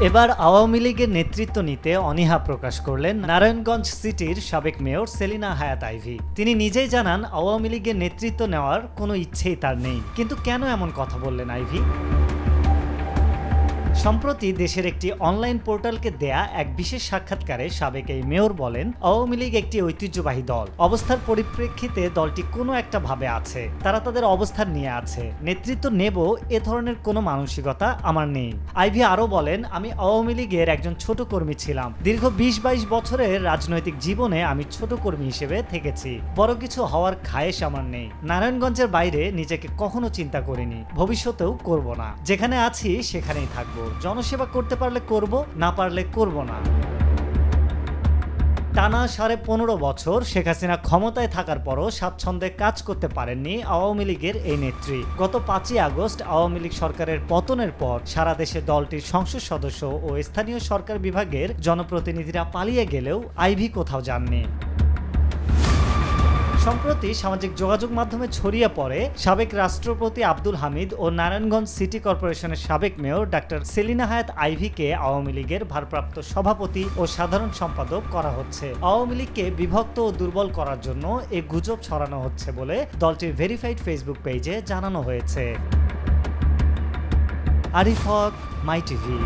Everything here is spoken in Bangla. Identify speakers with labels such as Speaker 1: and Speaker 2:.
Speaker 1: এবার আওয়ামী লীগের নেতৃত্ব নিতে অনীহা প্রকাশ করলেন নারায়ণগঞ্জ সিটির সাবেক মেয়র সেলিনা হায়াৎ আইভী। তিনি নিজেই জানান আওয়ামী লীগের নেতৃত্ব নেওয়ার কোনো ইচ্ছেই তার নেই। কিন্তু কেন এমন কথা বললেন আইভী? সম্প্রতি দেশের একটি অনলাইন পোর্টালকে দেয়া এক বিশেষ সাক্ষাৎকারে সাবেক এই মেয়র বলেন, আওয়ামী লীগ একটি ঐতিহ্যবাহী দল। অবস্থার পরিপ্রেক্ষিতে দলটি কোনো একটা ভাবে আছে, তারা তাদের অবস্থান নিয়ে আছে। নেতৃত্ব নেব এ ধরনের কোনো মানসিকতা আমার নেই। আইভী আরও বলেন, আমি আওয়ামী লীগের একজন ছোট কর্মী ছিলাম। দীর্ঘ 20-22 বছরের রাজনৈতিক জীবনে আমি ছোট কর্মী হিসেবে থেকেছি। বড় কিছু হওয়ার খায়েশ আমার নেই। নারায়ণগঞ্জের বাইরে নিজেকে কখনো চিন্তা করিনি, ভবিষ্যতেও করব না। যেখানে আছি সেখানেই থাকবো। জনসেবা করতে পারলে করব, না পারলে করব না। টানা 15.5 বছর শেখ হাসিনা ক্ষমতায় থাকার পরও স্বাচ্ছন্দ্যে কাজ করতে পারেননি আওয়ামী লীগের এই নেত্রী। গত 5ই আগস্ট আওয়ামী লীগ সরকারের পতনের পর সারা দেশে দলটির সংসদ সদস্য ও স্থানীয় সরকার বিভাগের জনপ্রতিনিধিরা পালিয়ে গেলেও আইভী কোথাও যাননি। সম্প্রতি সামাজিক যোগাযোগ মাধ্যমে ছড়িয়ে পড়ে সাবেক রাষ্ট্রপতি আব্দুল হামিদ ও নারায়ণগঞ্জ সিটি কর্পোরেশনের সাবেক মেয়র ডাক্তার সেলিনা হায়াৎ আইভীকে আওয়ামী লীগের ভারপ্রাপ্ত সভাপতি ও সাধারণ সম্পাদক করা হচ্ছে। আওয়ামী লীগকে বিভক্ত ও দুর্বল করার জন্য এ গুজব ছড়ানো হচ্ছে বলে দলটির ভেরিফাইড ফেসবুক পেজে জানানো হয়েছে। আরিফ হক, মাই টিভি।